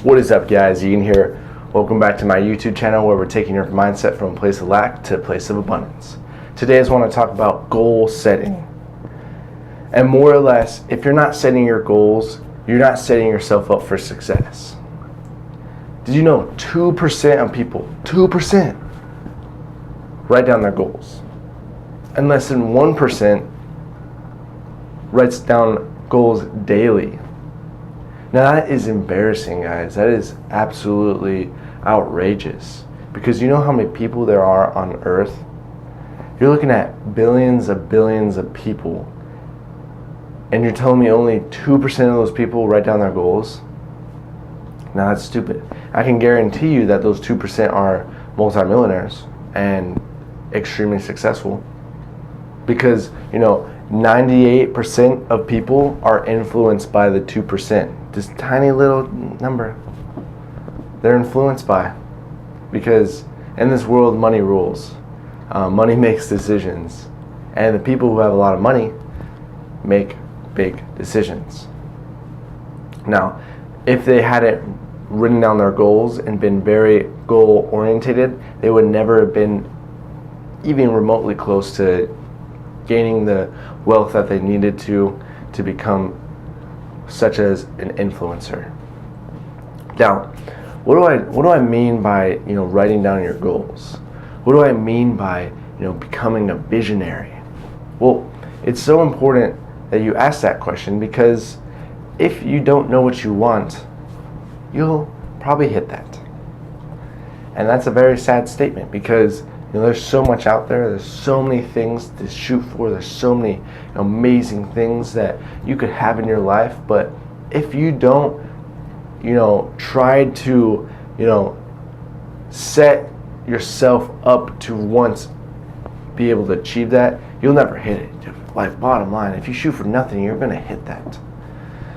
What is up, guys? Ian here. Welcome back to my YouTube channel where we're taking your mindset from a place of lack to a place of abundance. Today I just want to talk about goal setting. And more or less, if you're not setting your goals, you're not setting yourself up for success. Did you know 2% of people, 2%, write down their goals? And less than 1% writes down goals daily. Now that is embarrassing, guys. That is absolutely outrageous. Because you know how many people there are on Earth? You're looking at billions of people, and you're telling me only 2% of those people write down their goals? Now that's stupid. I can guarantee you that those 2% are multimillionaires and extremely successful. Because, 98% of people are influenced by the 2%. This tiny little number. They're influenced by. Because in this world, money rules. Money makes decisions. And the people who have a lot of money make big decisions. Now, if they hadn't written down their goals and been very goal orientated, they would never have been even remotely close to gaining the wealth that they needed to become such as an influencer. Now, what do I mean by writing down your goals? What do I mean by becoming a visionary? Well, it's so important that you ask that question, because if you don't know what you want, you'll probably hit that. And that's a very sad statement, because there's so much out there. There's so many things to shoot for. There's so many amazing things that you could have in your life. But if you don't, try to, set yourself up to once be able to achieve that, you'll never hit it. Like, bottom line, if you shoot for nothing, you're going to hit that.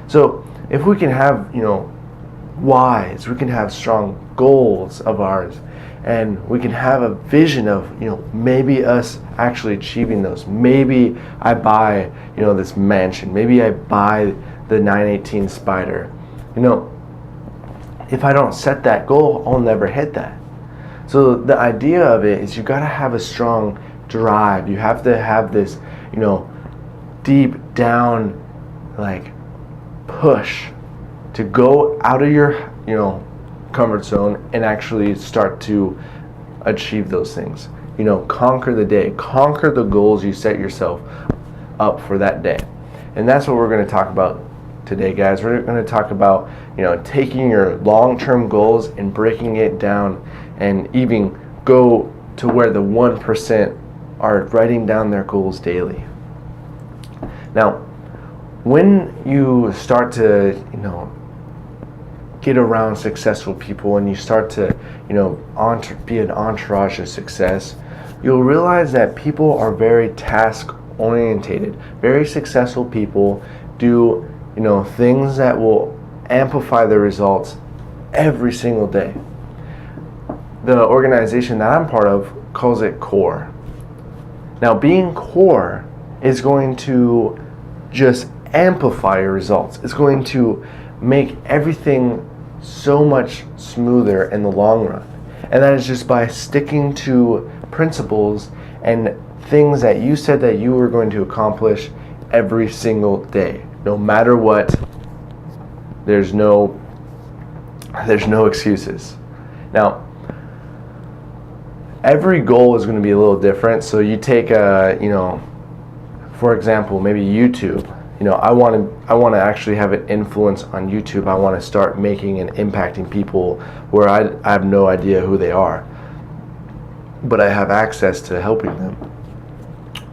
So if we can have, whys, we can have strong goals of ours, and we can have a vision of, maybe us actually achieving those. Maybe I buy, this mansion. Maybe I buy the 918 Spider. If I don't set that goal, I'll never hit that. So the idea of it is you got to have a strong drive. You have to have this, deep down, push to go out of your, comfort zone and actually start to achieve those things. Conquer the day, conquer the goals you set yourself up for that day. And that's what we're going to talk about today, guys. We're going to talk about, taking your long-term goals and breaking it down, and even go to where the 1% are writing down their goals daily. Now, when you start to, get around successful people and you start to, be an entourage of success, you'll realize that people are very task orientated. Very successful people do, things that will amplify their results every single day. The organization that I'm part of calls it CORE. Now, being CORE is going to just amplify your results. It's going to make everything so much smoother in the long run. And that is just by sticking to principles and things that you said that you were going to accomplish every single day. No matter what, there's no excuses. Now, every goal is going to be a little different. So you take for example, maybe YouTube. I want to actually have an influence on YouTube. I want to start making and impacting people where I have no idea who they are, but I have access to helping them.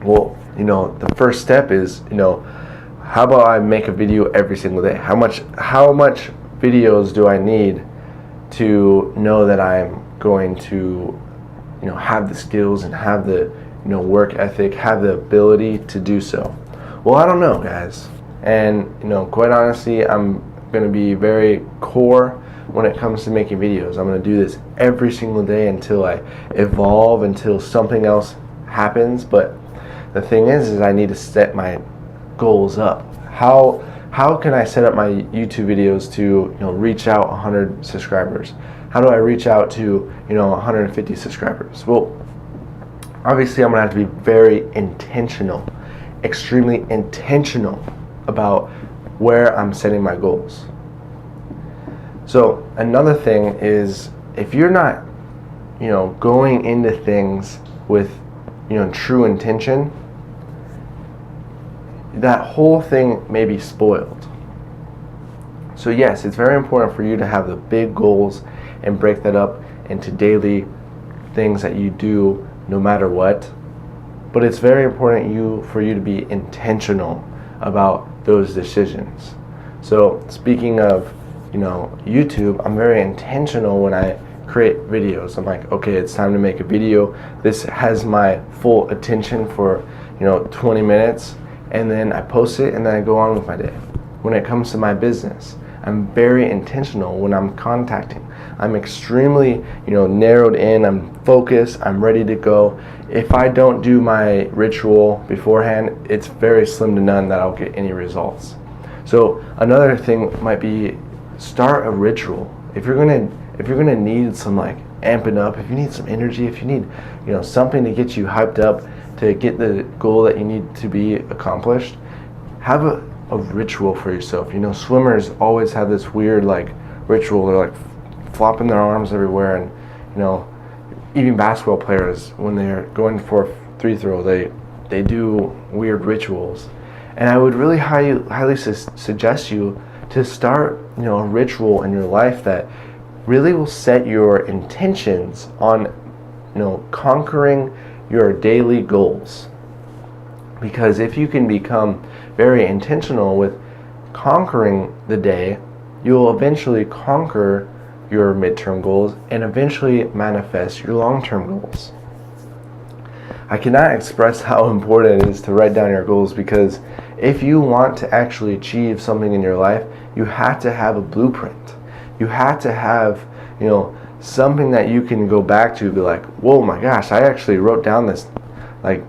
Well, the first step is, how about I make a video every single day? How much videos do I need to know that I'm going to, have the skills and have the, work ethic, have the ability to do so? Well, I don't know, guys. And, quite honestly, I'm going to be very core when it comes to making videos. I'm going to do this every single day until I evolve, until something else happens. But the thing is I need to set my goals up. How How can I set up my YouTube videos to reach out 100 subscribers? How do I reach out to 150 subscribers? Well, obviously I'm gonna have to be very intentional, extremely intentional about where I'm setting my goals. So another thing is, if you're not going into things with true intention, that whole thing may be spoiled. So yes, it's very important for you to have the big goals and break that up into daily things that you do no matter what. But it's very important for you to be intentional about those decisions. So speaking of YouTube, I'm very intentional when I create videos. I'm like, okay, it's time to make a video. This has my full attention for 20 minutes, and then I post it, and then I go on with my day. When it comes to my business, I'm very intentional when I'm contacting. I'm extremely narrowed in, I'm focused, I'm ready to go. If I don't do my ritual beforehand, it's very slim to none that I'll get any results. So another thing might be, start a ritual. If you're gonna need some amping up, if you need some energy, if you need something to get you hyped up to get the goal that you need to be accomplished, have a ritual for yourself. Swimmers always have this weird ritual. They're flopping their arms everywhere, and even basketball players, when they're going for a free throw, they do weird rituals. And I would really highly suggest you to start a ritual in your life that really will set your intentions on conquering your daily goals. Because if you can become very intentional with conquering the day, you will eventually conquer your midterm goals and eventually manifest your long-term goals. I cannot express how important it is to write down your goals, because if you want to actually achieve something in your life, you have to have a blueprint. You have to have something that you can go back to, be like, whoa, my gosh, I actually wrote down this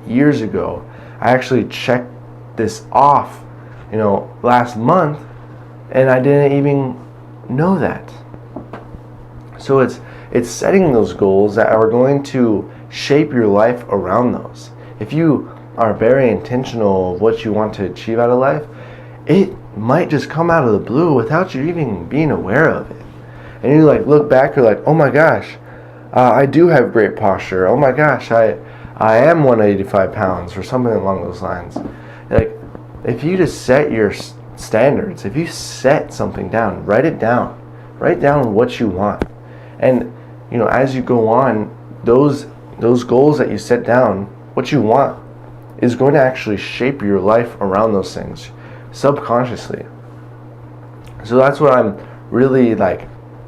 years ago. I actually checked this off last month, and I didn't even know that. So it's setting those goals that are going to shape your life around those. If you are very intentional of what you want to achieve out of life, it might just come out of the blue without you even being aware of it. And you look back, you're like, oh my gosh, I do have great posture. Oh my gosh, I am 185 pounds, or something along those lines. If you just set your standards, if you set something down, write it down. Write down what you want. And as you go on, those goals that you set down, what you want is going to actually shape your life around those things subconsciously. So that's what I'm really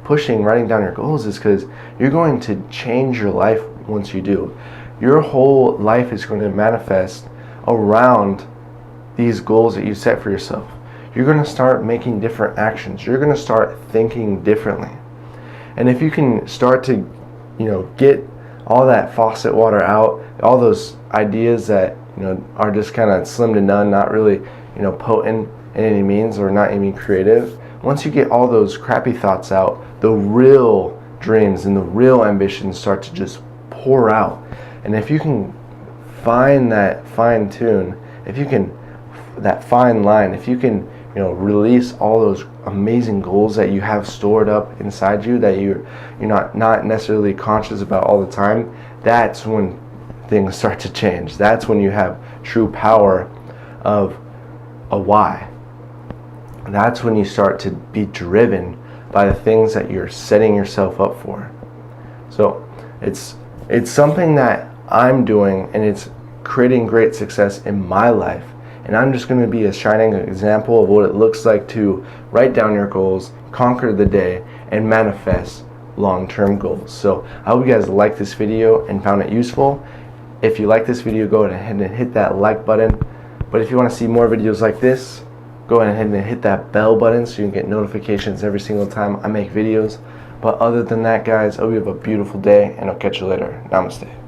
pushing, writing down your goals, is because you're going to change your life once you do. Your whole life is going to manifest around these goals that you set for yourself. You're going to start making different actions. You're going to start thinking differently. And if you can start to get all that faucet water out, all those ideas that are just kind of slim to none, not really potent in any means, or not even creative, once you get all those crappy thoughts out, the real dreams and the real ambitions start to just pour out. And if you can find that fine tune, that fine line, if you can release all those amazing goals that you have stored up inside you, that you're not necessarily conscious about all the time, that's when things start to change. That's when you have true power of a why. That's when you start to be driven by the things that you're setting yourself up for. So it's something that I'm doing, and it's creating great success in my life. And I'm just going to be a shining example of what it looks like to write down your goals, conquer the day, and manifest long-term goals. So I hope you guys liked this video and found it useful. If you like this video, go ahead and hit that like button. But if you want to see more videos like this, go ahead and hit that bell button so you can get notifications every single time I make videos. But other than that, guys, I hope you have a beautiful day, and I'll catch you later. Namaste.